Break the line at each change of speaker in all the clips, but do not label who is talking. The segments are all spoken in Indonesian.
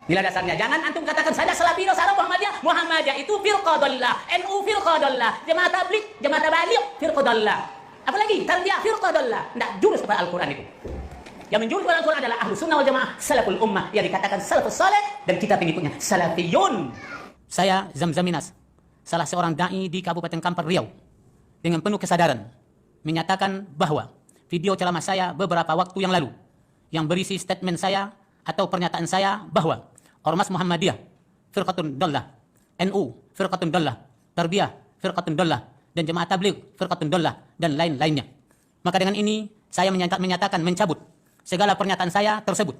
Inilah dasarnya. Jangan antum katakan saya Salafiyun, saya Muhammadiyah. Muhammadiyah itu firqah dhallah, NU firqah dhallah, Jemaah Tabligh, Jemaah Tabligh firqah dhallah. Apalagi Tarbiyah firqah dhallah. Tidak jurus kepada Al-Qur'an itu. Yang menjurus kepada Al-Qur'an adalah Ahlus Sunnah wal Jamaah, Salaful Ummah, yang dikatakan Salafus Saleh, dan kita pengikutnya Salafiyun. Saya Zamzaminas, salah seorang dai di Kabupaten Kampar Riau, dengan penuh kesadaran menyatakan bahwa video ceramah saya beberapa waktu yang lalu yang berisi statement saya atau pernyataan saya bahwa Ormas Muhammadiyah firqatun dhallah, NU firqatun dhallah, Tarbiyah firqatun dhallah, dan Jemaah Tabligh firqatun dhallah, dan lain-lainnya. Maka dengan ini saya menyatakan mencabut segala pernyataan saya tersebut.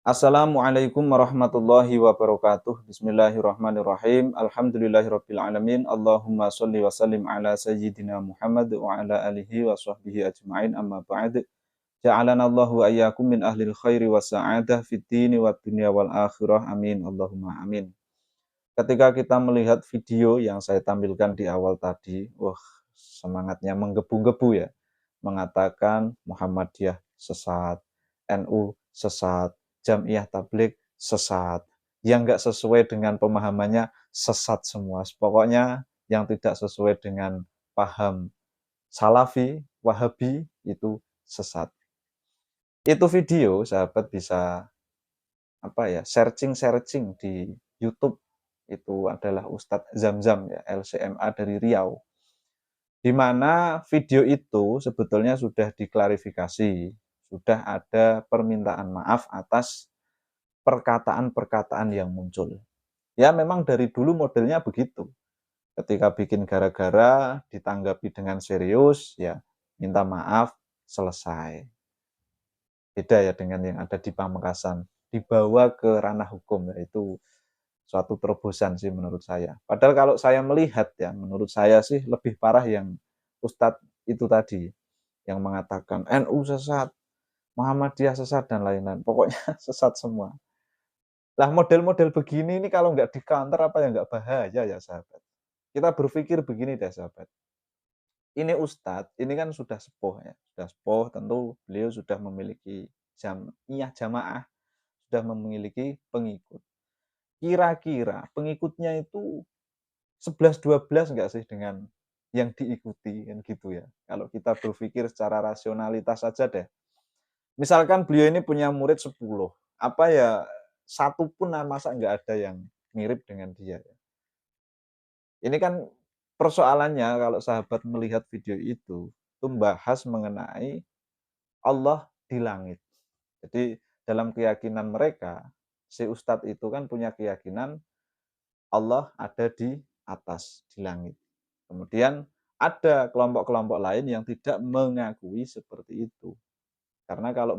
Assalamualaikum warahmatullahi wabarakatuh. Bismillahirrahmanirrahim. Alhamdulillahirabbil alamin. Allahumma shalli wa sallim ala sayyidina Muhammad wa ala alihi wa sahbihi ajmain. Amma ba'd. Ja'alana Allahu wa iyyakum min ahlil khairi wa sa'adah fid dini wad dunya wal akhirah. Amin. Allahumma amin. Ketika kita melihat video yang saya tampilkan di awal tadi, semangatnya menggebu-gebu ya. Mengatakan Muhammadiyah sesat, NU sesat, Jamiah Tabligh sesat, yang nggak sesuai dengan pemahamannya sesat semua. Pokoknya yang tidak sesuai dengan paham Salafi, Wahabi itu sesat. Itu video sahabat bisa searching di YouTube. Itu adalah Ustadz Zamzam ya, LCMA dari Riau. Di mana video itu sebetulnya sudah diklarifikasi, sudah ada permintaan maaf atas perkataan-perkataan yang muncul. Ya memang dari dulu modelnya begitu. Ketika bikin gara-gara, ditanggapi dengan serius, ya minta maaf, selesai. Beda ya dengan yang ada di Pamekasan. Dibawa ke ranah hukum, yaitu suatu terobosan sih menurut saya. Padahal kalau saya melihat ya, menurut saya sih lebih parah yang Ustadz itu tadi, yang mengatakan NU sesat, Muhammadiyah sesat, dan lain-lain. Pokoknya sesat semua. Lah model-model begini ini kalau nggak di-counter apa ya nggak bahaya ya sahabat. Kita berpikir begini deh sahabat. Ini Ustadz, ini kan sudah sepuh ya. Sudah sepuh, tentu beliau sudah memiliki jamaah, sudah memiliki pengikut. Kira-kira pengikutnya itu 11-12 nggak sih dengan yang diikuti kan gitu ya. Kalau kita berpikir secara rasionalitas saja deh. Misalkan beliau ini punya murid 10, apa ya satu pun masa nggak ada yang mirip dengan dia. Ini kan persoalannya kalau sahabat melihat video itu membahas mengenai Allah di langit. Jadi dalam keyakinan mereka, si Ustadz itu kan punya keyakinan Allah ada di atas, di langit. Kemudian ada kelompok-kelompok lain yang tidak mengakui seperti itu. Karena kalau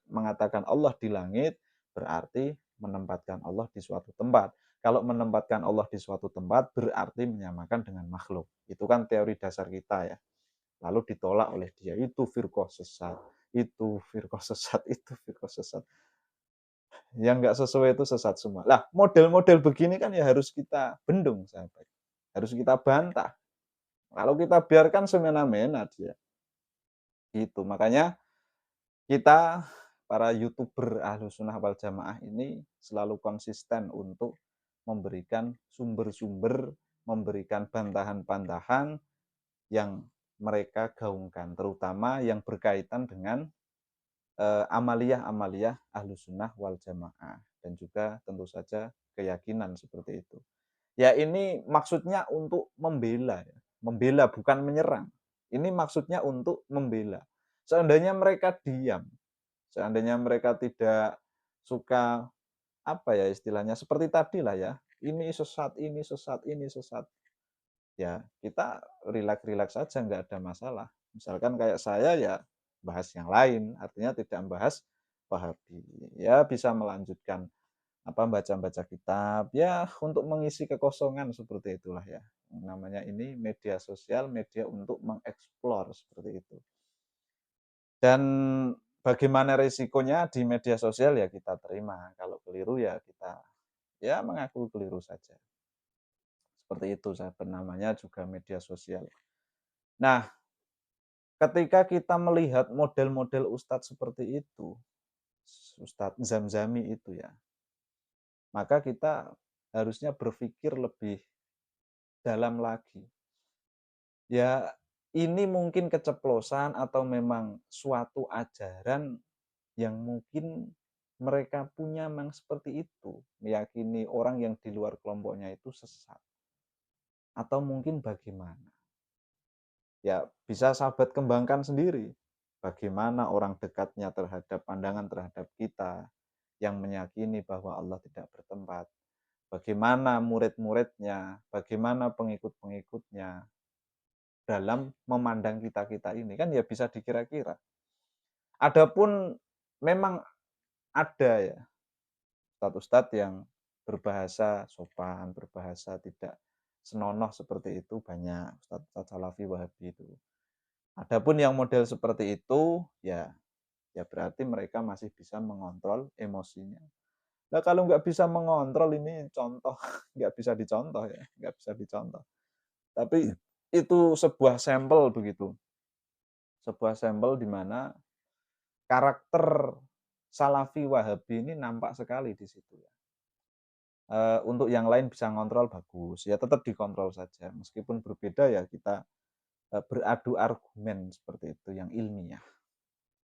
mengatakan Allah di langit, berarti menempatkan Allah di suatu tempat. Kalau menempatkan Allah di suatu tempat, berarti menyamakan dengan makhluk. Itu kan teori dasar kita ya. Lalu ditolak oleh dia, itu firqah sesat, itu firqah sesat, itu firqah sesat. Yang nggak sesuai itu sesat semua. Lah, model-model begini kan ya harus kita bendung, sahabat. Harus kita bantah. Kalau kita biarkan semena-mena dia. Itu. Makanya kita para YouTuber Ahlus Sunnah wal Jamaah ini selalu konsisten untuk memberikan sumber-sumber, memberikan bantahan-bantahan yang mereka gaungkan, terutama yang berkaitan dengan amaliyah-amaliyah Ahlus Sunnah wal Jamaah, dan juga tentu saja keyakinan seperti itu. Ya ini maksudnya untuk membela, ya. Membela bukan menyerang. Ini maksudnya untuk membela. Seandainya mereka diam, seandainya mereka tidak suka istilahnya seperti tadi lah ya, ini sesat, ini sesat, ini sesat. Ya kita rileks-rileks saja, nggak ada masalah. Misalkan kayak saya ya bahas yang lain, artinya tidak membahas Wahabi. Ya bisa melanjutkan baca-baca kitab ya untuk mengisi kekosongan seperti itulah ya. Namanya ini media sosial, media untuk mengeksplor seperti itu. Dan bagaimana resikonya di media sosial ya kita terima. Kalau keliru ya kita ya mengaku keliru saja. Seperti itu sahabat, namanya juga media sosial. Nah, ketika kita melihat model-model ustadz seperti itu, Ustadz Zamzami itu ya, maka kita harusnya berpikir lebih dalam lagi. Ya, ini mungkin keceplosan atau memang suatu ajaran yang mungkin mereka punya memang seperti itu, meyakini orang yang di luar kelompoknya itu sesat. Atau mungkin bagaimana? Ya, bisa sahabat kembangkan sendiri. Bagaimana orang dekatnya terhadap pandangan terhadap kita yang meyakini bahwa Allah tidak bertempat. Bagaimana murid-muridnya, bagaimana pengikut-pengikutnya dalam memandang kita-kita ini, kan ya bisa dikira-kira. Adapun memang ada ya ustadz-ustadz yang berbahasa sopan, berbahasa tidak senonoh seperti itu, banyak ustadz-ustadz Salafi Wahabi itu. Adapun yang model seperti itu, ya berarti mereka masih bisa mengontrol emosinya. Nah kalau nggak bisa mengontrol ini contoh, nggak bisa dicontoh ya, nggak bisa dicontoh. Tapi itu sebuah sampel begitu, sebuah sampel di mana karakter Salafi Wahabi ini nampak sekali di situ ya. Untuk yang lain bisa ngontrol bagus, ya tetap dikontrol saja. Meskipun berbeda ya kita beradu argumen seperti itu yang ilmiah.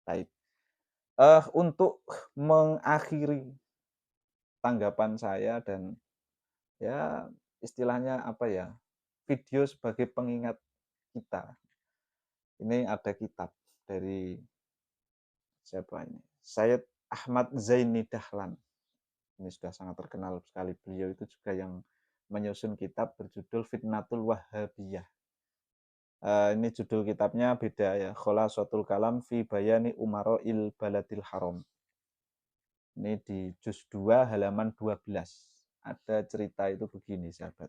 Baik. Untuk mengakhiri tanggapan saya dan ya istilahnya apa ya, video sebagai pengingat kita. Ini ada kitab dari siapa ini? Sayyid Ahmad Zaini Dahlan. Ini sudah sangat terkenal sekali. Beliau itu juga yang menyusun kitab berjudul Fitnatul Wahhabiyah. Ini judul kitabnya beda ya. Kholasatul Kalam fi Bayani Umaro'il Baladil Haram. Ini di juz 2 halaman 12. Ada cerita itu begini, sahabat.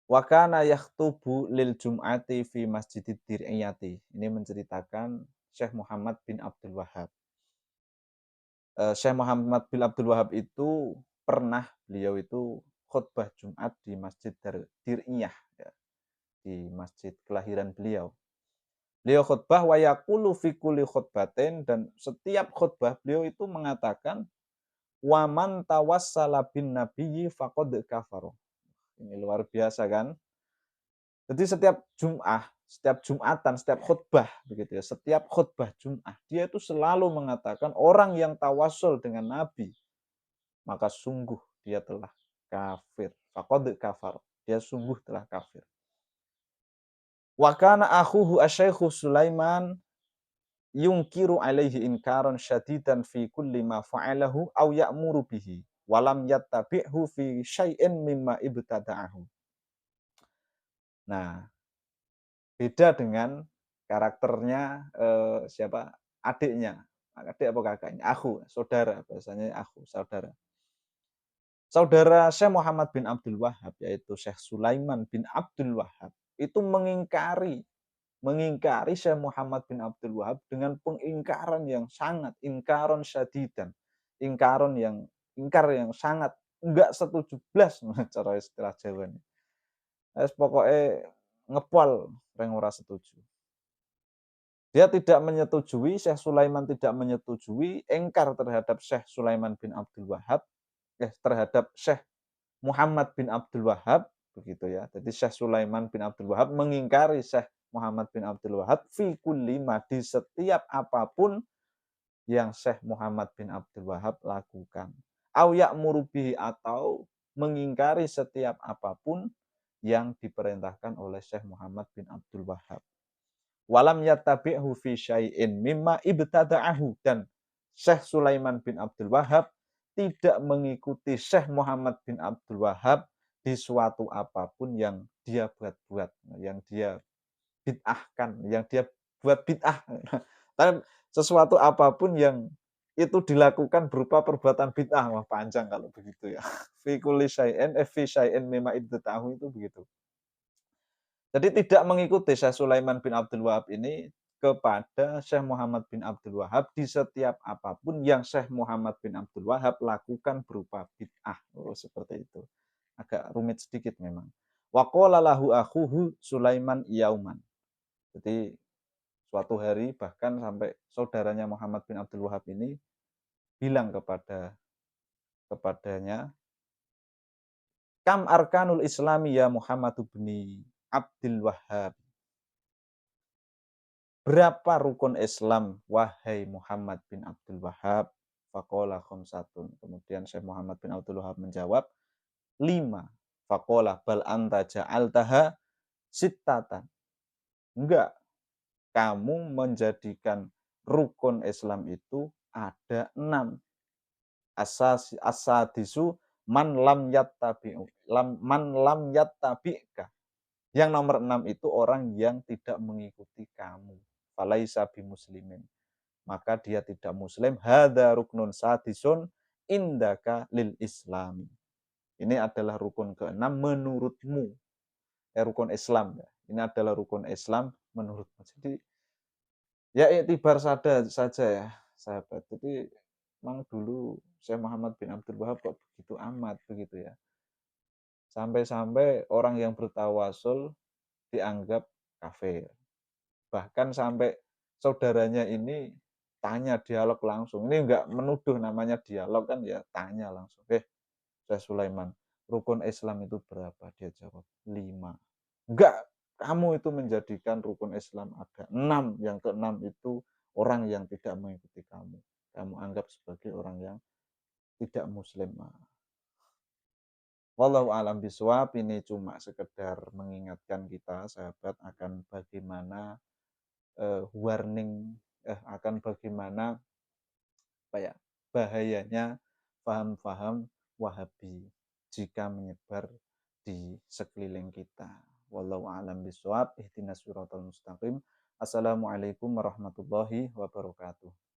Wa kana yakhtubu lil jum'ati fi Masjidid Dir'iyati. Ini menceritakan Syekh Muhammad bin Abdul Wahab. Syekh Muhammad bin Abdul Wahab itu pernah beliau itu khutbah Jumat di Masjid Dir'iyah ya, di masjid kelahiran beliau. Beliau khutbah wa yaqulu fi kulli khutbatin, dan setiap khutbah beliau itu mengatakan wa man tawassala bin nabiyyi faqad kafara. Ini luar biasa kan? Jadi setiap Jumatan, setiap khutbah begitu ya, setiap khutbah Jumat, dia itu selalu mengatakan orang yang tawasul dengan Nabi, maka sungguh dia telah kafir. Faqad kafar. Dia sungguh telah kafir. Wa kana akhuhu asy-Syaikh Sulaiman yungkiru alaihi inkaran syadidan fi kulli ma fa'alahu aw ya'muru bihi walam yattabi'hu fi syai'in mimma ibtada'ahu. Nah, beda dengan karakternya siapa? Adiknya. Adik apa kakaknya? Akhu, saudara, bahasanya akhu, saudara. Saudara Syekh Muhammad bin Abdul Wahab, yaitu Syekh Sulaiman bin Abdul Wahab, itu mengingkari Syekh Muhammad bin Abdul Wahab dengan pengingkaran yang sangat, ingkaron syadidan, ingkar yang sangat enggak setuju blas cara istilah Jawa ini. Pokoknya ngepol reng ora setuju. Dia tidak menyetujui, Syekh Sulaiman tidak menyetujui, engkar terhadap Syekh Sulaiman bin Abdul Wahab, terhadap Syekh Muhammad bin Abdul Wahab, begitu ya. Jadi Syekh Sulaiman bin Abdul Wahab mengingkari Syekh Muhammad bin Abdul Wahab fi kulli ma, di setiap apapun yang Syekh Muhammad bin Abdul Wahab lakukan. Au ya'muru bihi, atau mengingkari setiap apapun yang diperintahkan oleh Syekh Muhammad bin Abdul Wahab. Walam yattabi'hu fi syai'in mimma ibtada'ahu, dan Syekh Sulaiman bin Abdul Wahab tidak mengikuti Syekh Muhammad bin Abdul Wahab di suatu apapun yang dia buat-buat, yang dia bid'ahkan, yang dia buat bid'ah. Dan sesuatu apapun yang itu dilakukan berupa perbuatan bid'ah, wah panjang kalau begitu ya. Fi kulli syai'in fi syai'in mimma ibtada'ahu itu begitu. Jadi tidak mengikuti Syekh Sulaiman bin Abdul Wahab ini kepada Syekh Muhammad bin Abdul Wahab di setiap apapun yang Syekh Muhammad bin Abdul Wahab lakukan berupa bid'ah. Oh, seperti itu. Agak rumit sedikit memang. Wa qala lahu akhuhu Sulaiman yauman. Jadi suatu hari bahkan sampai saudaranya Muhammad bin Abdul Wahab ini bilang kepadanya, "Kam arkanul islami ya Muhammad bin Abdul Wahab?" Berapa rukun Islam wahai Muhammad bin Abdul Wahab? Faqala khamsatun. Kemudian Syekh Muhammad bin Abdul Wahab menjawab, 5. Faqala bal anta ja'altaha sittatan. Enggak, kamu menjadikan rukun Islam itu ada 6. Asadisu man lam yattabi'ka. Yang nomor 6 itu orang yang tidak mengikuti kamu. Falaisa bimuslimin. Maka dia tidak muslim. Hadza ruknun sadisun indaka lil islami. Ini adalah rukun ke-6 menurutmu. Rukun Islam ya. Ini adalah rukun Islam menurutmu. Jadi ya iktibar saja ya sahabat. Jadi memang dulu Syekh Muhammad bin Abdul Wahab kok begitu amat begitu ya. Sampai-sampai orang yang bertawasul dianggap kafir. Bahkan sampai saudaranya ini tanya dialog langsung. Ini enggak menuduh, namanya dialog kan ya, tanya langsung. Syekh Sulaiman, rukun Islam itu berapa? Dia jawab, 5. Enggak, kamu itu menjadikan rukun Islam ada 6. Yang ke-6 itu orang yang tidak mengikuti kamu. Kamu anggap sebagai orang yang tidak muslim. Wallahu a'lam bishawab. Ini cuma sekedar mengingatkan kita sahabat akan bagaimana warning akan bagaimana apa ya, bahayanya paham-paham Wahabi jika menyebar di sekeliling kita. Wallahu a'lam bishawab. Ihdinas siratal mustaqim. Assalamualaikum warahmatullahi wabarakatuh.